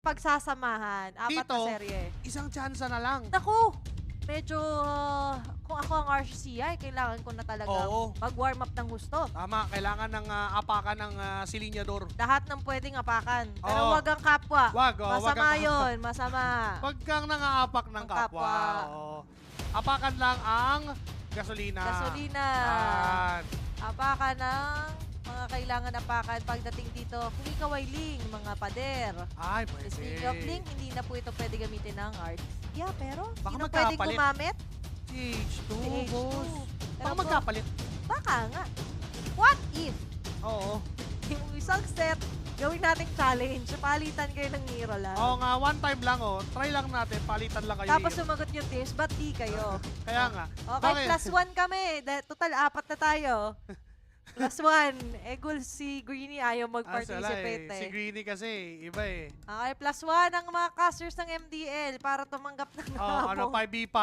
pagsasamahan. 4 Dito, na serye. isang chance na lang. Naku! Medyo, kung ako ang RCCI, kailangan ko na talaga Oo. mag-warm up ng gusto. Tama, kailangan ng apakan ng silinyador. Lahat ng pwedeng apakan. Pero Oo. wag ang kapwa. Wag, wag Masama kang- yun, masama. Wag kang nangaapak ng Ang kapwa. kapwa. Oo. Apakan lang ang gasolina. Gasolina. Yan. Apakan ng mga kailangan apakan pagdating dito. Kung ikaw ay Ling, mga pader. Ay, pwede. Speaking of Ling, hindi na po ito pwede gamitin ng art. Yeah, pero Baka sino pwedeng magkapalit. gumamit? H2, H2. boss. Pero Baka po, magkapalit. baka nga. What if Oo. yung isang set, gawin nating challenge, palitan kayo ng Nero lang. Oo nga, one time lang oh. Try lang natin, palitan lang kayo. Tapos sumagot yung teams, ba't di kayo? Kaya nga. Okay, +1 kami. Total, 4 na tayo. +1. Gul si Greenie ayaw mag-participate Si Greenie kasi, iba eh. Okay, +1 ang mga casters ng MDL para tumanggap ng Oh, 5v5.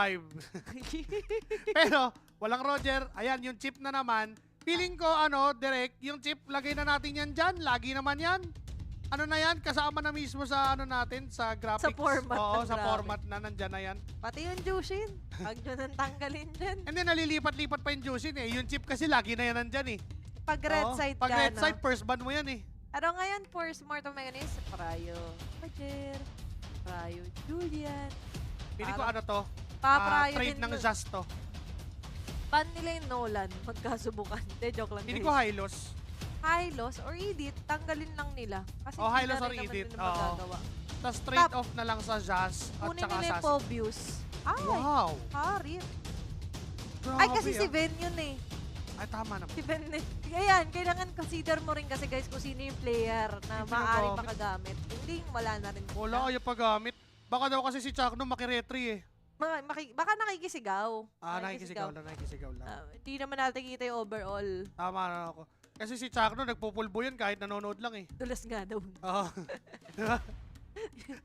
Pero, walang Roger. Ayan, yung chip na naman. Feeling ko, direct, yung chip, lagay na natin yan dyan. Lagi naman yan. Ano na yan? Kasama na mismo sa natin, sa graphics. Sa format Oo, ng sa graphics. format na nandyan na yan. Pati yung Jushin. Huwag nyo nang tanggalin dyan. And then, nalilipat-lipat pa yung Jushin eh. Yung chip kasi lagi na yan nandyan eh. Pag red Oo, side pag ka, red no? side, first ban mo yan eh. Pero ngayon, for Smart Mechanism, Prayo, Roger, Prayo, Julian. Feeling ko Parang- to? Paprayo Trade din. ng Just to. Ban nila yung Nolan. Magkasubukan. De, joke lang. Feeling guys. ko Hylos. Hylos or Edith, tanggalin lang nila. Kasi Oh, hindi Hylos na or rin naman Edith, nila oo. magagawa. Tapos trade Tap. off na lang sa Jazz at Kunin saka nila yung Assassin. Pobius. Ay, Wow! harit. Grabe, Ay, kasi si ah. Ben yun eh. Ay, tama naman. Si Ben eh. Ayan, kailangan consider mo rin kasi guys kung sino yung player na Yung maaaring ginagamit. makagamit. Hindi, wala na rin. Wala kayo paggamit. Baka daw kasi si Chuck no makiretry eh. Baka nakikisigaw. Nakikisigaw lang. Hindi naman natin kita yung overall. Tama na ako. Kasi si Chuck no nagpupulbo yun kahit nanonood lang eh. Tulas nga daw. Oo.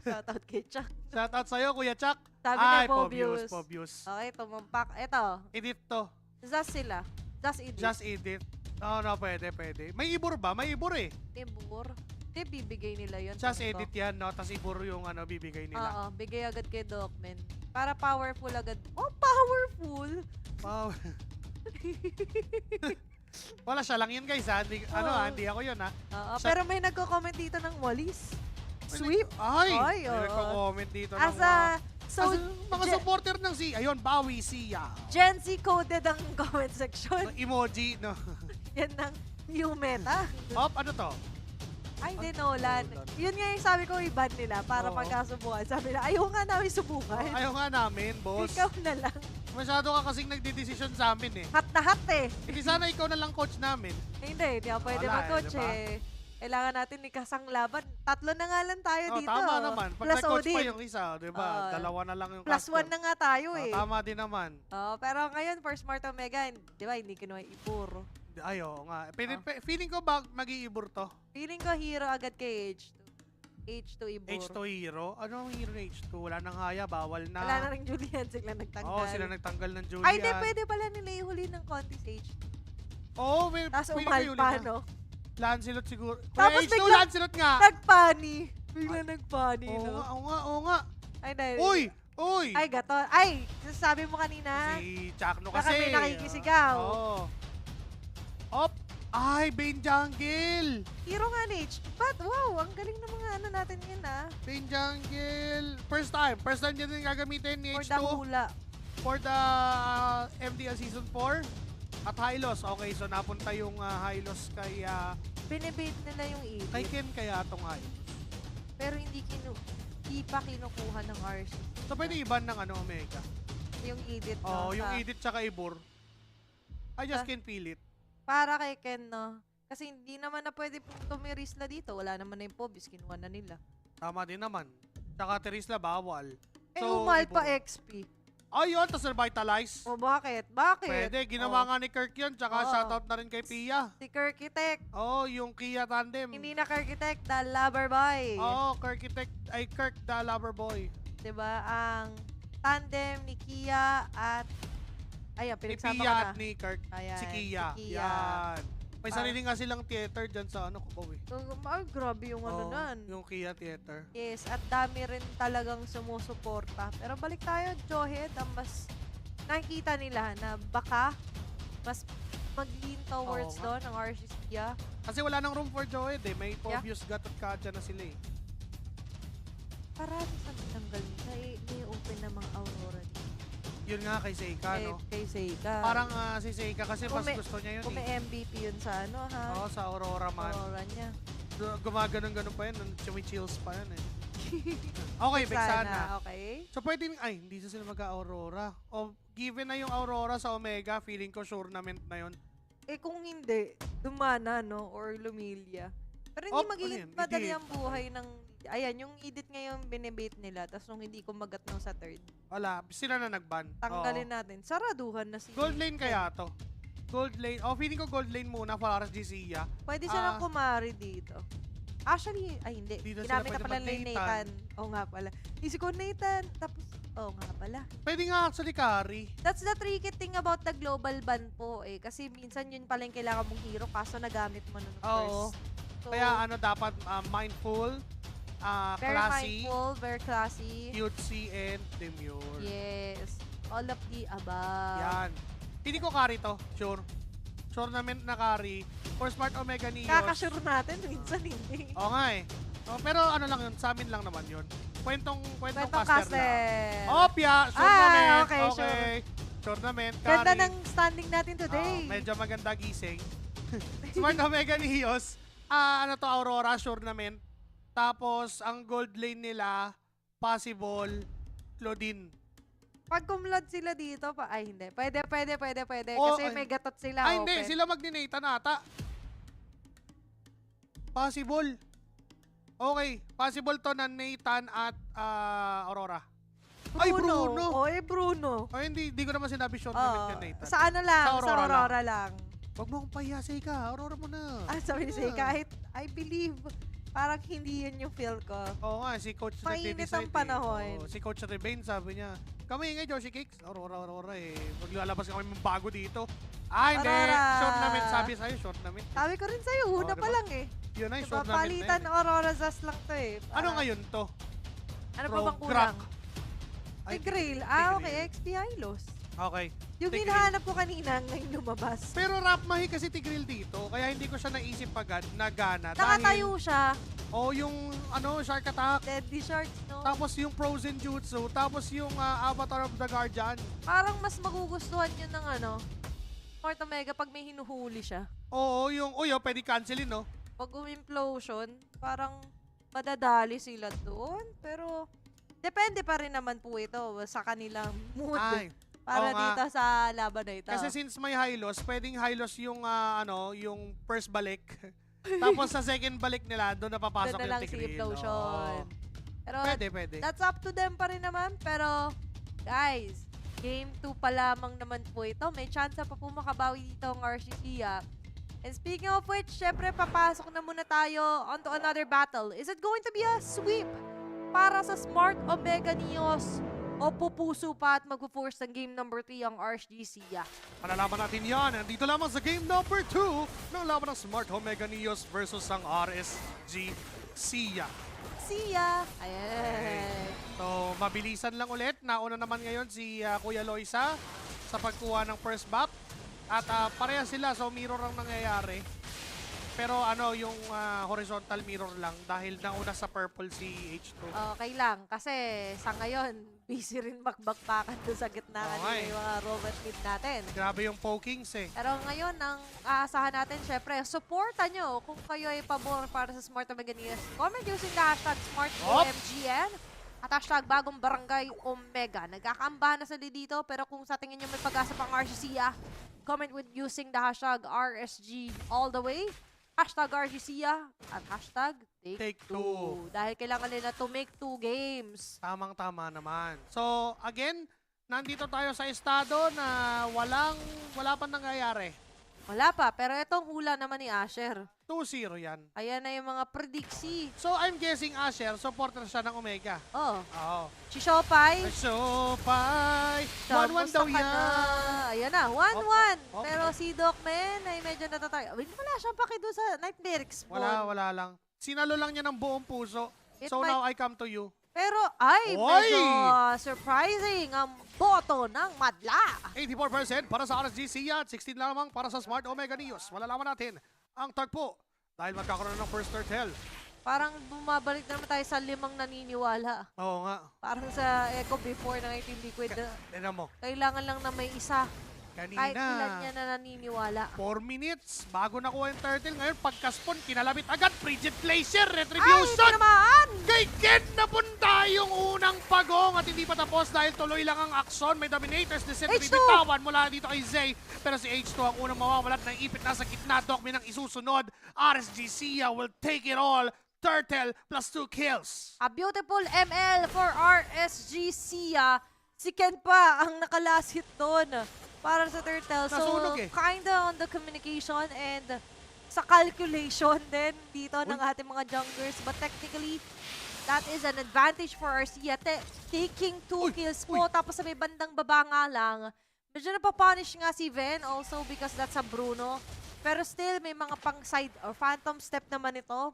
Shoutout kay Chuck. Shoutout sa'yo, Kuya Chuck. Sabi Ay, na Pobius. Pobius. Okay, tumumpak. Eto, Edit to. Zaz sila. Zaz Edith. Just edit. Oo, no, pwede. May ibor ba? May ibor eh. Tibur. Hindi, bibigay nila yun. Just Ito. edit yan, no? Tapos ibor yung bibigay nila. Oo, bigay agad kay Docman. Para powerful agad. Oh, powerful! Wow. Wala siya lang yun guys ha. Hindi ako yun ha. Oo, Sa- pero may nagko-comment dito ng Wallis. Sweep. Ay! Ay, May oo. nagko-comment dito As ng a, so, mga supporter ng ayun, Bawi Siya. Gen Z coded ang comment section. Emoji, no? Yan ng new meta. Hop, ano to? Ay, hindi, Ano? Nolan. Nolan. Yun nga yung sabi ko, i-ban nila para Oo. pagkasubukan. Sabi na, ayaw nga namin subukan. Ayaw nga namin, boss. Ikaw na lang. Masyado ka kasing nagdidesisyon sa amin eh. Hat na hat eh. Hindi sana ikaw na lang coach namin. Hindi ako pwede Wala eh, mag-coach diba? eh. Kailangan natin ikasang laban. 3 na nga lang tayo Oh, dito. tama naman. Pag Plus nag-coach pa Odin. yung isa, di ba? Oo. Dalawa na lang yung Plus caster. 1 na nga tayo eh. Tama din naman. Pero ngayon, for Smart Omega, di ba, hindi kinuha ipuro. Ay, oo nga. Feeling ko ba mag-iibor to? Feeling ko hero agad kay H2. H2 iburo. H2 hero? Ano ang hero ng H2? Wala nang haya, bawal na. Wala na rin Julian, sila nagtanggal. Oo, sila nagtanggal ng Julian. Ay, hindi, pwede pala nila ihuli ng konti sa H2. Oo, Tapos pwede umal kayo pa, ulit na. no? Lancelot siguro. Tapos H2, bigla- Lancelot nga. Nagpani. Bigla nagpani, Oo no? nga, oo nga, oo nga. Ay, dahil. Uy! Uy! Ay, gato. Ay, sabi mo kanina. Si Chakno Baka kasi. may nakikisigaw. Oo. Hop! Ay, Bane Jungle! Hero nga ni H2. But, wow, ang galing ng mga ano natin yun, ah. Bane Jungle! First time din din gagamitin ni For H2 the hula. for the MDL Season 4 at Hylos. Okay, so napunta yung Hylos kay Binibait nila yung Edith. kay Ken kaya tong Hylos. Pero hindi pa kinukuha ng RC. So pwede iban ng Omega. Yung Edith, Oh, no? yung sa- Edith tsaka Ibor. I just Ah. can't feel it. Para kay Ken, no? Kasi hindi naman na pwede tumirisla dito. Wala naman na yung Pobis. Kinuha na nila. Tama din naman. Tsaka Terisla bawal. Eh, So, umal pa Ibor. XP. Ayun, tapos revitalize. O, bakit? Bakit? Pwede, ginawa Oh. nga ni Kirk yun. Tsaka Oo. shoutout na rin kay Pia. Si Kirkitek. Oh, yung Kia Tandem. Hindi na Kirkitek, the lover boy. Oo, Kirk the Lover Boy. Diba? Ang tandem ni Kia at... Ayan, Ni pinagsama ko Pia na. at ni Kirk. Ayan, Si Kia. si Kia. Yan. May sarili nga silang theater dyan sa ano, Cubao eh. Ay, grabe yung ano Oo, nun. yung Kia Theater. Yes, at dami rin talagang sumusuporta. Pero balik tayo, Johead, ang mas nakikita nila na baka mas mag-lean towards Oo nga. doon ang RCCia. Kasi wala nang room for Joed eh. May Yeah. Pobius, Gat at Katja na sila eh. Parang sa tanggal nila, may open na mga Aurora Yun nga kay Seika, no? kay Seika. Parang si Seika kasi Kung mas may- gusto niya yun kung eh. may MVP yun sa ano ha, Oo, sa Aurora man. Aurora niya. Gumaganon-ganon pa yun. Chills pa yun eh. Okay, Vexana. Okay. So pwede, ay, hindi sila mag-Aurora. O, given na yung Aurora sa Omega, feeling ko tournament na yun. Eh kung hindi, dumana no, or lumilya. Pero hindi Ano magiging yun? madali Edit. ang buhay ng... Ayan, yung edit ngayon binibait nila, tapos nung hindi kumagat nung sa third, Wala, sila na nag-ban. tanggalin Oo. natin. Saraduhan na si... Gold lane kaya to? Gold lane. Oh, feeling ko gold lane muna para RSG Sia. Pwede siya nang kumari dito. Actually, ay hindi. Dito sila Ginamit na pwede pala ni mag-Nathan. Nathan. Oo nga pala. Isip ko Nathan, tapos, oo nga pala. Pwede nga actually carry. That's the tricky thing about the global ban po eh. Kasi minsan yun pala yung kailangan mong hero kaso nagamit mo nun Oo. first. So, Kaya ano dapat mindful, very classy, mindful, very classy. cutesy, and demure. Yes. All of the above. Yan. Hindi ko carry to, sure. Tournament na carry. For Smart Omega Neos. Kakasure natin, minsan hindi. Oo nga eh. Oh, pero ano lang yun, sa amin lang naman yun. Kwentong Kwentong caster lang. caster. Opya, tournament. okay, Okay. Tournament, Ganda carry. ng standing natin today. Medyo maganda gising. Smart Omega Neos. Ano to, Aurora tournament. Tapos, ang gold lane nila, possible, Claudine. Pag kumlad sila dito, ay hindi. Pwede. Oh, Kasi ay. may gatot sila Ay, hindi. open. Sila magninatan ata. Possible. Okay. Possible to na Nathan at Aurora. Ay, Bruno. Oh, Bruno. Ay, hindi ko naman sinabi tournament Oo. yan, Nathan. Sa ano lang, Sa sa Aurora Aurora lang. Huwag mo akong payasay ka. Aurora mo na. Ah, sabi ni Say, kahit I believe, parang hindi yun yung feel ko. Oo nga, si Coach Mainit nagde-decide ang panahon. Si Coach Rebane sabi niya, kami nga Joshi Cakes, Aurora eh. Maglalabas kami ng bago dito. Ah, hindi. Aurora. Tournament, sabi sa'yo, tournament. Sabi ko rin sa'yo, una diba? pa lang eh. Yun ay, Diba, tournament na palitan yun. Aurora Zas lang to eh. Ano Parang- ngayon to? Ano pa Pro bang kulang? Ay, Tigrail. Tigreal. Okay, XP Hylos. Okay. Yung Tigreal. hinahanap ko kanina ngayon lumabas. Pero rap mahi kasi Tigreal dito, kaya hindi ko siya naisip agad na gana. Nakatayo siya. Yung Shark Attack, Deadly Sharks, no? tapos yung Frozen Jutsu, tapos yung Avatar of the Guardian. Parang mas magugustuhan yun ng Smart Omega pag may hinuhuli siya. Oo, pwede cancelin, no? Pag implosion, parang madadali sila doon. Pero, depende pa rin naman po ito sa kanilang mood. Ay, para oo nga. dito sa laban na ito. kasi since may Hylos, pwedeng Hylos yung, yung first balik. Tapos sa second balik nila, doon napapasok doon na yung lang si Tigreal. implosion. Oo. Pero, Pwede. that's up to them pa rin naman. Pero, guys, game 2 pa lamang naman po ito. May chance pa po makabawi dito ang RCCia. And speaking of which, syempre, papasok na muna tayo onto another battle. Is it going to be a sweep para sa Smart Omega Neos? O pupuso pa at magpo-force ng game number 3 ang RCCia? Malalaman natin yan. Nandito lamang sa game number 2 ng laban ng Smart Omega Neos versus ang RSG Sia. Sia! Ayan. So, mabilisan lang ulit. Nauna naman ngayon si Kuya Loisa sa pagkuha ng first buff. At parehas sila, so mirror ang nangyayari. Pero yung horizontal mirror lang dahil nauna sa purple si H2. Okay lang, kasi sa ngayon, busy rin makbakbakan doon sa gitna Oo, kanina eh. yung mga robot mid natin. Grabe yung pokings eh. Pero ngayon, ang aasahan natin, syempre, supportan nyo kung kayo ay pabor para sa Smart Omega Neos. Comment using the hashtag SmartOMGN at hashtag bagong barangay Omega. Nagkakaamba na sila dito, pero kung sa tingin nyo may pag-asa pang RCCia, comment with using the hashtag RSG all the way. Hashtag RGCia at hashtag Take two. Dahil kailangan nila to make 2 games. Tamang-tama naman. So, again, nandito tayo sa estado na wala pang nangyayari. Wala pa, pero itong hula naman ni Asher. 2-0 yan. Ayan na yung mga prediksi. So, I'm guessing Asher, supporter siya ng Omega. Oh, Oo. si Shopay. So, bye! 1-1 daw Kamusta ka yan. na? Ayan na, 1-1. Op. Pero si Docman ay medyo natatay. Wala siyang paki doon sa Night Lyrics. Wala lang. Sinalo lang niya ng buong puso. It So might- now I come to you. Pero ay, Oy! medyo surprising ang boto ng madla. 84% para sa RSG at 16 lamang para sa Smart Omega News. Malalaman natin ang tagpo dahil magkakaroon ng first turtle. Parang bumabalik na naman tayo sa 5 naniniwala. Oo nga. Parang sa Echo before ng 18 Liquid. Tignan mo. Kailangan lang na may isa. Kahit ilan niya Kanina. na naniniwala. 4 minutes bago nakuha yung turtle. Ngayon pagka-spawn, kinalabit agad. Frigid Glacier, Ay, Retribution! ito naman! Kay Ken napunta yung unang pagong at hindi pa tapos dahil tuloy lang ang aksyon. May Dominators Descent H2! bibitawan mula dito kay Zay. Pero si H2 ang unang mawawalat ng ipit nasa gitna. Dokmin ang isusunod. RSG Sia will take it all. Turtle plus 2 kills. A beautiful ML for RSG Sia. Si Ken pa ang nakalast hit doon para sa Turtle. So, Nasunog eh. kinda on the communication and sa calculation din dito ng ating mga junglers. But technically, that is an advantage for Sia. Taking 2 Uy, kills uy. po, tapos sa may bandang baba nga lang. Medyo napapunish nga si Ven also because that's a Bruno. Pero still, may mga pang side or phantom step naman ito.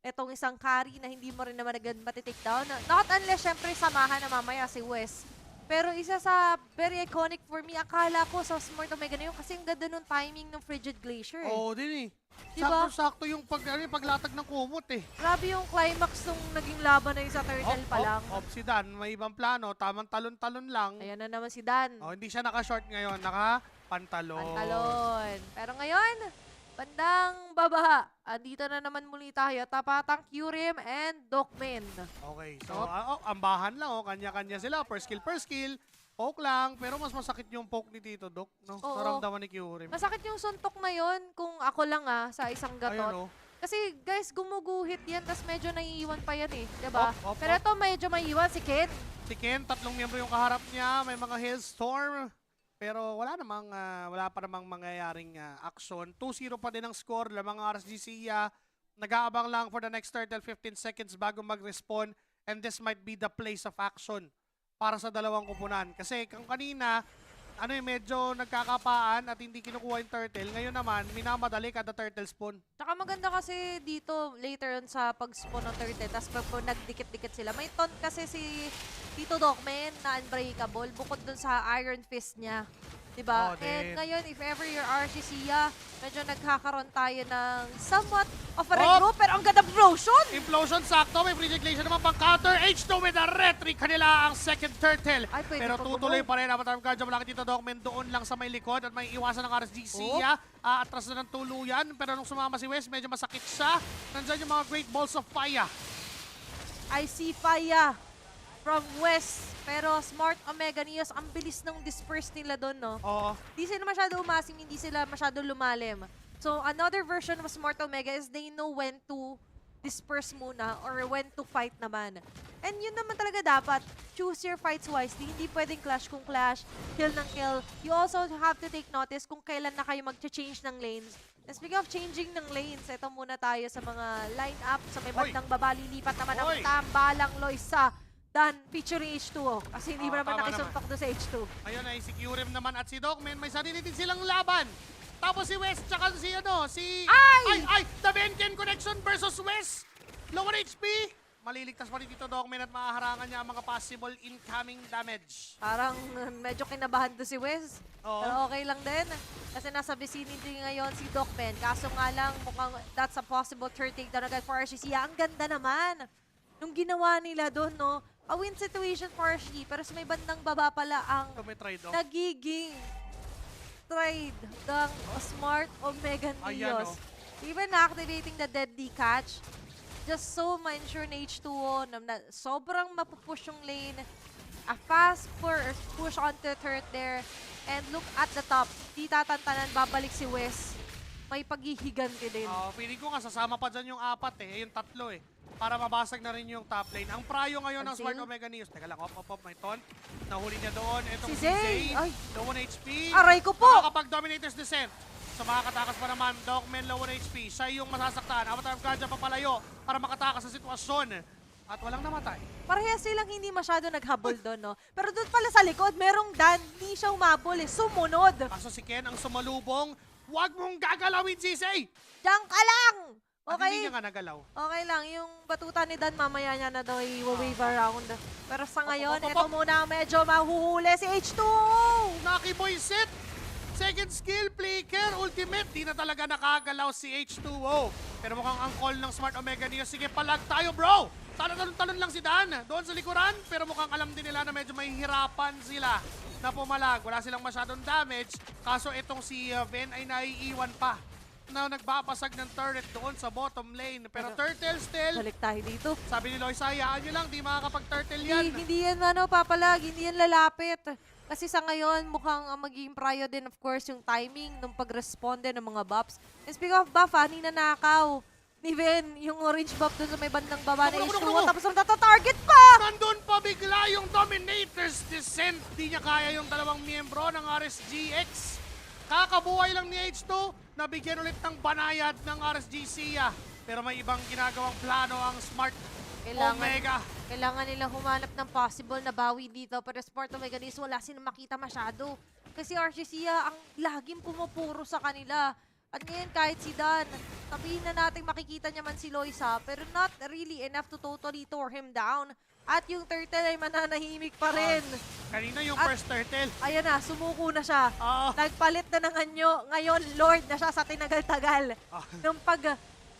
Itong isang carry na hindi mo rin naman agad matitake down. Not unless, syempre, samahan na mamaya si Wes. Pero isa sa very iconic for me, akala ko sa Smart Omega na yun kasi ang ganda nung timing ng Frigid Glacier. Oo din eh. Diba? Sakto-sakto yung paglatag ng kumot eh. Grabe yung climax nung naging laban na yung sa Turtle pa lang. Si Dan, may ibang plano. Tamang talon-talon lang. Ayan na naman si Dan. Hindi siya naka-short ngayon. Naka-pantalon. Pantalon. Pero ngayon, bandang baba. Andito na naman muli tayo. Tapatang Kyurem and Dokmen. Okay, so ambahan lang. Kanya-kanya sila. Per skill. Poke lang. Pero mas masakit yung poke ni Tito Doc. No? Oo. Naramdaman ni Kyurem. Masakit yung suntok na yon kung ako lang sa isang gatot. Ayun, oh. Kasi guys, gumuguhit yan, tas medyo naiiwan pa yan eh, 'di ba? Op. Pero ito medyo maiiwan si Ken. Si Ken, 3 miyembro yung kaharap niya. May mga Hailstorm. Pero wala pa namang mangyayaring action. 2-0 pa din ang score. Lamang RSG Sia. Nag-aabang lang for the next turtle 15 seconds bago mag-respawn. And this might be the place of action para sa dalawang kupunan. Kasi kung kanina, medyo nagkakapaan at hindi kinukuha yung turtle. Ngayon naman, minamadali kada turtle spawn. Tsaka maganda kasi dito later on sa pag-spawn ng turtle, tas pag nagdikit-dikit sila. May taunt kasi si Tito Docman na unbreakable bukod dun sa Iron Fist niya. Diba? Oh, And then. ngayon, if ever you're RSG Sia, medyo nagkakaroon tayo ng somewhat of a regroup. Pero ang ganda Brotion! Implosion sakto, may Frigid Glacier naman pang counter. H2 with a retry, kanila ang second turtle. Ay, pwede Pero pa tutuloy bumalik. pa rin. Avatar Guard, malaki dito Dogman doon lang sa may likod at may iwasan ng RSG Sia. Atras na ng tuluyan, pero nung sumama si Wes, medyo masakit siya. Nandyan yung mga Great Balls of Fire. I see Faya from West. Pero Smart Omega Neos, ang bilis ng disperse nila doon, no? Oo. Hindi sila masyado umasim, hindi sila masyado lumalim. So, another version of Smart Omega is they know when to disperse muna or when to fight naman. And yun naman talaga dapat. Choose your fights wisely. Hindi pwedeng clash kung clash, kill ng kill. You also have to take notice kung kailan na kayo mag-change ng lanes. And speaking of changing ng lanes, ito muna tayo sa mga line-up. Sa may bandang baba, lilipat naman ang tambalang Loisa. Dan, featuring H2O. Kasi hindi mo naman tama nakisuntok doon sa H2. Ayun ay si Kyurem naman at si Dogman. May sarili din silang laban. Tapos si Wes, tsaka si... Ay! The Benken Connection versus Wes. Lower HP. Maliligtas pa rin dito Dogman at mahaharangan niya ang mga possible incoming damage. Parang medyo kinabahan doon si Wes. Oo. Pero okay lang din. Kasi nasa vicinity ngayon si Docman. Kaso nga lang, mukhang that's a possible third takedown agad for RSG. Ang ganda naman. Nung ginawa nila doon, no? A win situation for RSG. Pero sa may bandang baba pala ang Ito may trade off. nagiging trade ng Smart Omega Ayan, Neos. Even activating the deadly catch. Just so ma-ensure na H2O na sobrang mapupush yung lane. A fast push onto the turret there. And look at the top. Di tatantanan, babalik si Wes. May paghihiganti din. Feeling ko nga sasama pa dyan yung 4 yung 3 para mabasag na rin yung top lane. Ang prayo ngayon ng Until? Smart Omega News. Teka lang, op, may taunt. Nahuli niya doon. Itong Si si Zay. Zay. Ay. Low on HP. Aray ko po! Makakapag Dominators Descent. Sa makakatakas pa naman, Dogman low on HP. Siya yung masasaktan. Avatar of Gadja papalayo para makatakas sa sitwasyon. At walang namatay. Parehas silang hindi masyado naghabol doon, no? Pero doon pala sa likod, merong Dan, hindi siya umabol eh, sumunod. Kaso si Ken ang sumalubong. Huwag mong gagalawin, Sisay! Diyan ka lang! At hindi Okay? niya nga nagalaw. Okay lang, yung batuta ni Dan, mamaya niya na daw i-wave around. Pero sa ngayon, Op. ito muna ang medyo mahuhuli si H2! Naki Boy set. Second skill, flicker, ultimate. Di na talaga nakagalaw si H2O. Pero mukhang ang call ng Smart Omega Neo. Sige, palag tayo, bro! Talon-talon lang si Dan doon sa likuran. Pero mukhang alam din nila na medyo mahihirapan sila na pumalag. Wala silang masyadong damage. Kaso itong si Ven ay naiiwan pa na nagbabasag ng turret doon sa bottom lane. Pero Turtle still, Balik tayo dito. sabi ni Loisa, hayaan nyo lang, di makakapag-turtle yan. Hindi yan papalag, hindi yan lalapit. Kasi sa ngayon, mukhang magiging prio din, of course, yung timing ng pag-responde ng mga buffs. And speaking of buff, ninanakaw ni Ven yung orange buff dun sa may bandang baba na H2O. Tapos target pa! Nandun pa bigla yung Dominator's Descent. Di niya kaya yung dalawang miyembro ng RSGX. Kakabuhay lang ni H2. Nabigyan ulit ng banayad ng RSG Sia. Pero may ibang ginagawang plano ang Smart Omega. Kailangan nilang humanap ng possible na bawi dito. Pero Smart Omega is wala silang makita masyado. Kasi RGCia ang laging pumupuro sa kanila. At ngayon kahit si Dan, sabihin na natin makikita niya man si Loisa, pero not really enough to totally tore him down. At yung turtle ay mananahimik pa rin. Kanina yung At- first turtle. Ayan na, sumuko na siya. Oo. Nagpalit na ng anyo. Ngayon, Lord na siya sa tinagal-tagal. Nung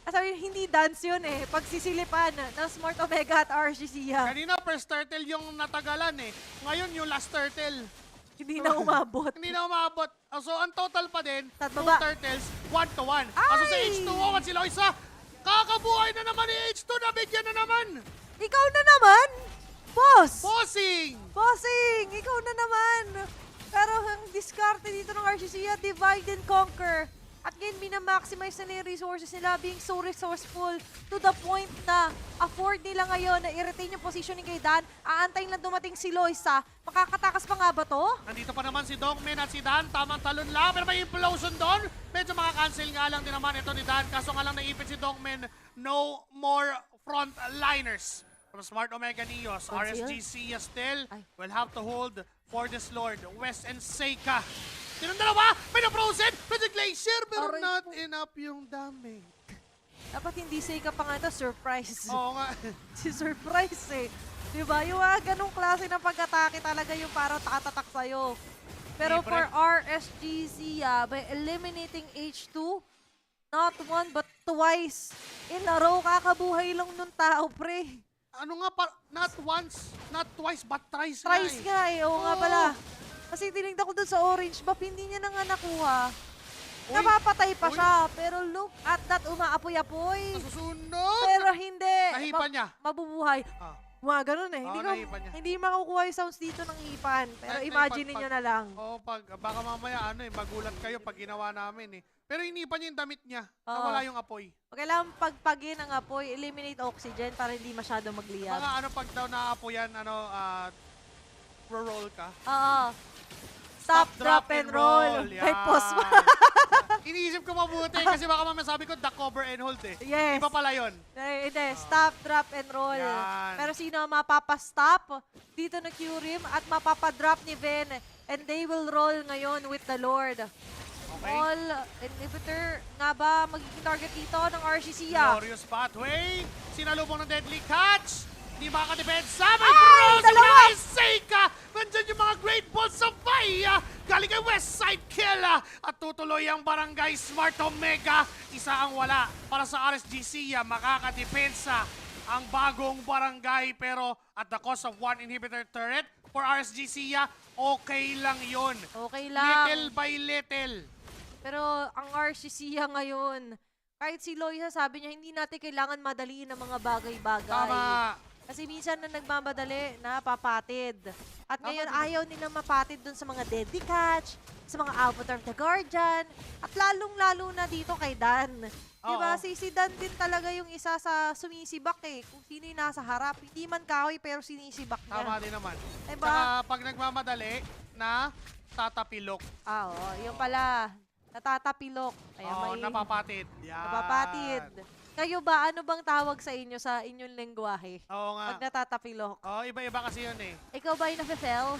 sabi, hindi dance yun eh. Pagsisilipan ng Smart Omega at RGCia. Kanina first turtle yung natagalan eh. Ngayon yung last turtle. Hindi na umabot. Hindi na umabot. So ang total pa din, 2 Tatbaba. turtles, 1-1. Kaso si Ay! H2O at si Loisa, kakabuhay na naman ni H2, nabigyan na naman. Ikaw na naman! Boss! Bossing! Bossing! Ikaw na naman! Pero ang diskarte dito ng RGCia, divide and conquer. At ngayon, minamaximize na yung resources nila, being so resourceful to the point na afford nila ngayon na i-retain yung positioning kay Dan. Aantayin lang dumating si Loisa. Makakatakas pa nga ba to? Nandito pa naman si Dogman at si Dan, tamang talon lang, pero may implosion doon. Medyo makakancel nga lang din naman ito ni Dan, kaso nga lang naipit si Dogman, no more frontliners. From Smart Omega Neos, Conceal? RSGC still Ay. will have to hold for this Lord, West and Seika. Sinong dalawa? May na-frozen! Project Glacier, pero Aray not po. enough yung damage. Dapat hindi Seika pa nga ito, surprise. Oo nga. Si surprise eh. Diba? Yung ganong klase ng pag-atake talaga yung parang tatatak sa'yo. Pero Libre. for RSGC, by eliminating H2, not one but twice in a row, kakabuhay lang nung tao, pre. Ano nga, not once, not twice, but thrice Twice nga eh. nga eh, oo nga Oo. pala. Kasi tinignan ko dun sa orange buff, hindi niya na nga nakuha. Uy. Napapatay pa Uy. siya, pero look at that, umaapoy-apoy. Nasusunod! Pero hindi. Nahipan niya. Mabubuhay. Ah. Mga ganun eh. Oo, Hindi, nahipan niya. hindi makukuha yung sounds dito ng hipan. Pero Ay, imagine pag- ninyo na lang. Oo, baka mamaya magulat kayo pag ginawa namin eh. Pero inipan niya yung damit niya. Oo. Nawala yung apoy. Kailangan pagpagin ang apoy, eliminate oxygen para hindi masyado magliyab. Mga pag daw naapoyan, roll ka. Oo. Stop, drop, and roll. Yan. May pause pa. Iniisip ko mabuti kasi baka mamaya sabi ko, the cover and hold eh. Yes. Iba pala yun. Hindi, stop, drop, and roll. Yan. Pero sino ang mapapastop dito na Kyurem at mapapadrop ni Ven? And they will roll ngayon with the Lord. Okay. All inhibitor nga ba magiging target dito ng RCCia? Glorious pathway. Sinalubong ng deadly catch. Di makakadepensa. May Ay, bronze dalawa! na Seika. Nandyan yung mga great balls sa Faya. Galing kay Westside Kill. At tutuloy ang Barangay Smart Omega. Isa ang wala para sa RSGC. Makakadepensa ang bagong barangay. Pero at the cost of 1 inhibitor turret for RSGC, okay lang yun. Okay lang. Little by little. Pero ang RCCia ngayon, kahit si Loisa sabi niya, hindi natin kailangan madaliin ang mga bagay-bagay. Tama. Kasi minsan na nagmamadali, napapatid. At Tama ngayon, din. ayaw nilang mapatid dun sa mga deadly catch, sa mga Avatar of the Guardian, at lalong-lalo na dito kay Dan. Diba? Oo. Si Dan din talaga yung isa sa sumisibak eh. Kung sino yung nasa harap. Hindi man kahoy, pero sinisibak niya. Tama din naman. Diba? Saka pag nagmamadali na tatapilok. Oo, yung pala. natatapilok. Ayan, Oo, may napapatid. Yan. napapatid. Kayo ba, ano bang tawag sa inyo sa inyong lengguwahe? Oo nga. Pag natatapilok. Oo, iba-iba kasi yun eh. Ikaw ba yung nafe-fell?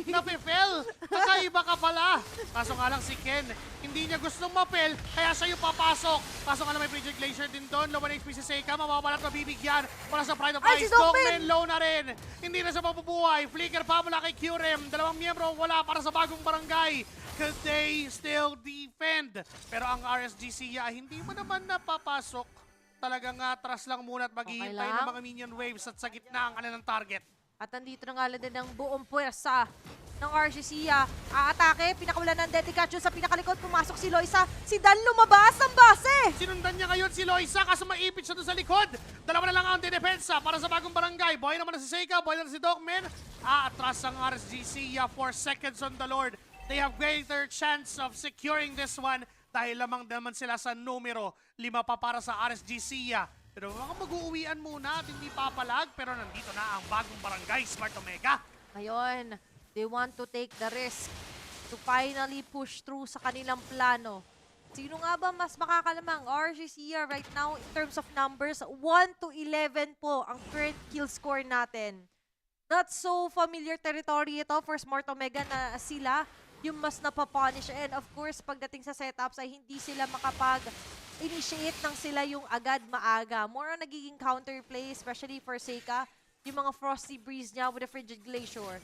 Napipel! Kakaiba ka pala! Kaso nga lang si Ken, hindi niya gustong mapel, kaya siya yung papasok. Kaso nga lang may Frigid Glacier din doon, low 1 HP si Seika, mawawalan at mabibigyan. Para sa Pride of Ay, Ice, si Dogman! Dogman low na rin. Hindi na siya mabubuhay. Flicker pa mula kay Curem. Dalawang miyembro wala para sa bagong barangay. Could they still defend? Pero ang RSGC hindi mo naman napapasok. Talagang atras lang muna at maghihintay Okay ng lang. mga minion waves at sa gitna ang kanilang target. At nandito na nga lang din ang buong puwersa ng RCC. Aatake, pinakawalan ng Dedication sa pinakalikod. Pumasok si Loisa. Si Dan lumabas ang base. Sinundan niya ngayon si Loisa kaso maipit siya doon sa likod. Dalawa na lang ang dinepensa para sa bagong barangay. Boy naman na si Seika, boy na si Dogman. Atras ang RSGC 4 seconds on the Lord. They have greater chance of securing this one dahil lamang naman sila sa numero 5 pa para sa RSGC. Pero mga mag-uuwian muna at hindi papalag. Pero nandito na ang bagong barangay, Smart Omega. Ngayon, they want to take the risk to finally push through sa kanilang plano. Sino nga ba mas makakalamang? RCC right now in terms of numbers, 1 to 11 po ang current kill score natin. Not so familiar territory ito for Smart Omega na sila yung mas napapunish. And of course, pagdating sa setups ay hindi sila makapag-initiate ng sila yung agad maaga. More on nagiging counterplay, especially for Seika, yung mga Frosty Breeze niya with the Frigid Glacier.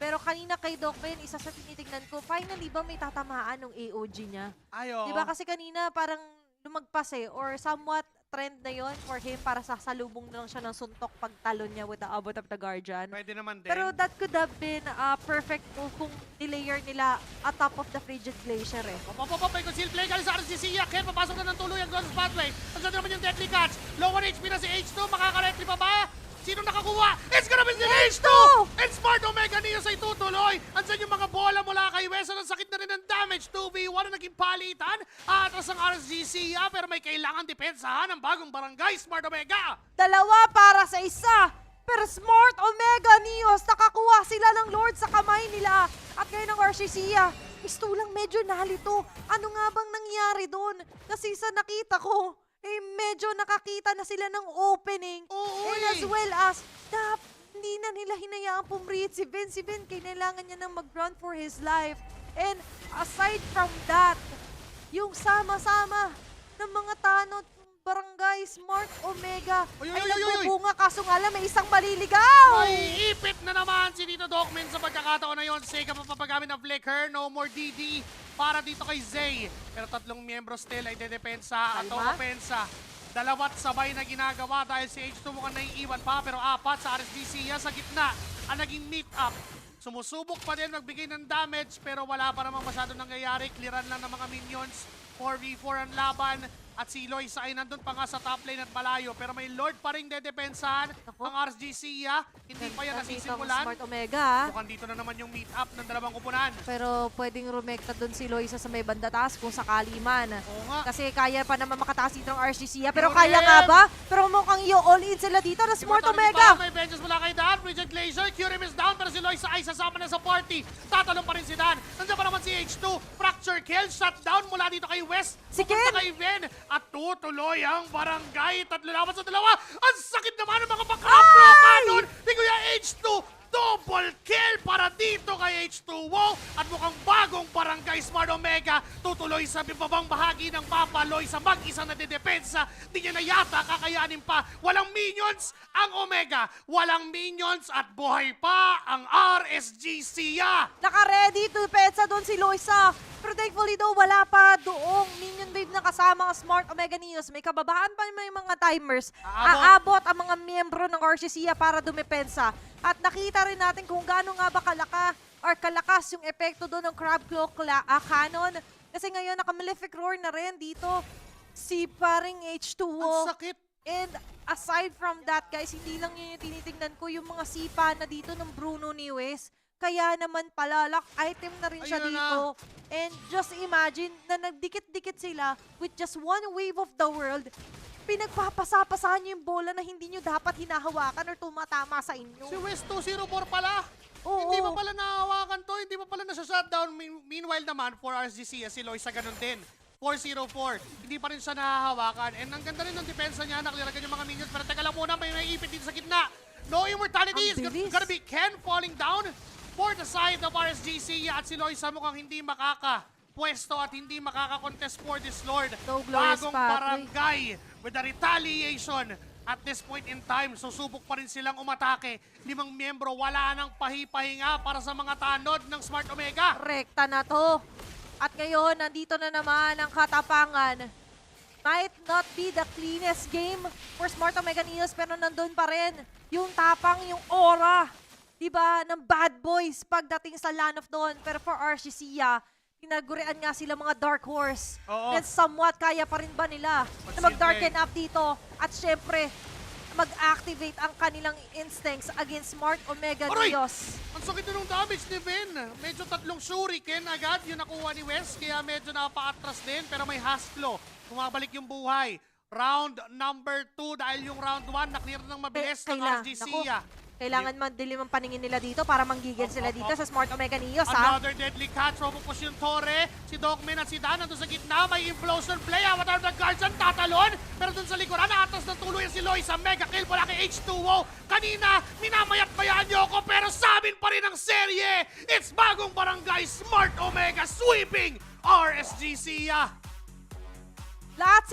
Pero kanina kay Dogman, isa sa tinitignan ko, finally ba may tatamaan ng AOG niya? Ayo. Diba kasi kanina parang lumagpas eh, or somewhat trend na yon for him para sasalubong na lang siya ng suntok pagtalon niya with the Abbot of the Guardian. Pwede naman din. Pero that could have been a perfect move kung nilayer nila atop of the Frigid Glacier eh. Pop, may conceal play galing sa RSGC. Ken, papasok na ng tuluyan doon sa spotway. Andiyan naman yung Deadly Catch. Low 1 HP na si H2. Makaka-retry pa ba? Sino nakakuha? It's gonna be si H2! And Smart Omega Neos ay tutuloy. Andiyan yung mga bola mula kay Wes. Ang sakit na rin ng damage. 2v1 na naging palitan. Atras ang RSGC. Pero may kailangan depensahan ng bagong barangay, Smart Omega. Dalawa para sa isa. Pero Smart Omega Neos, nakakuha sila ng Lord sa kamay nila. At ngayon ang RCC, lang medyo nalito. Ano nga bang nangyari doon? Kasi sa nakita ko, medyo nakakita na sila ng opening. Oo, And as well as, hindi na nila hinayaan pumrihit si Ben. Si Ben, kailangan niya nang mag-run for his life. And aside from that, yung sama-sama ng mga tanod barangay Smart Omega Uy, ay uy, uy, uy, uy. nagbubunga, kaso nga lang may isang maliligaw. May ipit na naman si Dito Dogman sa pagkakataon na yun. Seika pa papagamit ng Flicker. No more DD para dito kay Zay. Pero tatlong miyembro still ay dedepensa at Kalma. opensa. Dalawat sabay na ginagawa dahil si H2 mukhang naiiwan pa. Pero apat sa RSGC sa gitna ang naging meet-up. Sumusubok pa din magbigay ng damage pero wala pa namang masyado nangyayari. Clearan lang ng mga minions. 4v4 ang laban. At si Loisa ay nandun pa nga sa top lane at malayo. Pero may Lord pa rin dedepensahan Ako. ang RSGC. Hindi pa yan Nandito ang nasisimulan. Smart Omega. Mukhang dito na naman yung meet-up ng dalawang kupunan. Pero pwedeng rumekta doon si Loisa sa may banda taas kung sakali man. Oo nga. Kasi kaya pa naman makataas dito ng RCC. Pero Yun kaya rin. nga ba? Pero mukhang all-in sila dito na Smart Immortality Omega. pa, may benches mula kay Dan. Frigid Glacier. Curem is down pero si Loisa ay sasama na sa party. Tatalong pa rin si Dan. Nandiyan pa naman si H2. Fracture kill. Shutdown mula dito kay West. Si Pupunta Ken. kay Ben. At tutuloy ang barangay. Tatlo laban sa dalawa. Ang sakit naman ng mga back-up kanon ni Kuya H2. Double kill para dito kay H2O. At mukhang bagong barangay Smart Omega tutuloy sa bibabang bahagi ng Papaloy sa mag-isa na dedepensa. Di niya na yata kakayanin pa. Walang minions ang Omega. Walang minions at buhay pa ang RSGC. Naka-ready to depensa doon si Loisa. Pero thankfully daw wala pa doong minion wave na kasama ang Smart Omega Neos. May kababaan pa may mga timers. Aabot ang mga miyembro ng RCC para dumepensa. At nakita rin natin kung gaano nga ba kalakas yung epekto doon ng Crab Claw Cannon. Kasi ngayon naka-Malefic Roar na rin dito si paring H2O. Ang sakit. And aside from that, guys, hindi lang yun yung tinitingnan ko, yung mga sipa na dito ng Bruno Niwes. Kaya naman palalak item na rin siya Ayun na. dito. And just imagine na nagdikit-dikit sila with just one wave of the world. pinagpapasapasahan nyo yung bola na hindi nyo dapat hinahawakan or tumatama sa inyo. Si West 204 pala. Oo. Hindi pa pala nahawakan to, hindi pa pala nasa-shutdown. Meanwhile naman, for RCC, si Loisa ganun din. 404, hindi pa rin siya nahahawakan. And ang ganda rin ng depensa niya, nakliragan yung mga minions. Pero teka lang muna, may naiipit dito sa gitna. No immortality is Ang bilis. gonna be Ken falling down for the side of RSGC. At si Loisa mukhang hindi makakapwesto at hindi makakakontest for this Lord. No glorious Bagong pathway. barangay with the retaliation. At this point in time, susubok pa rin silang umatake. 5 miyembro, wala nang pahipahinga para sa mga tanod ng Smart Omega. Rekta na to. At ngayon, nandito na naman ang katapangan. Might not be the cleanest game for Smart Omega Neos, pero nandun pa rin yung tapang, yung aura, diba, ng bad boys pagdating sa Land of Dawn. Pero for RCCA, tinagurian nga sila mga Dark Horse. Oo. And somewhat, kaya pa rin ba nila na mag-darken up dito? At syempre, mag-activate ang kanilang instincts against Smart Omega Aray! Neos. Ang sakit na nung damage ni Ben. Medyo 3 shuriken agad yung nakuha ni West, kaya medyo napaatras din. Pero may Hasklo. Bumabalik yung buhay. Round number 2 dahil yung round 1 na-clear ng mabilis ng RGC. Kailangan mandilim ang paningin nila dito para manggigil sila dito sa Smart Omega Neos, ha? Another deadly catch. Robopush yung Torre. Si Dogman at si Dan nandun sa gitna. May implosion play. Avatar of the Guardian tatalon. Pero dun sa likuran, naatas ng tuluyan si Loisa. Mega kill mula kay H2O. Kanina, minamayat-mayaan niyo ako. Pero sa amin pa rin ang serye. It's bagong barangay Smart Omega sweeping RSGC. Lahat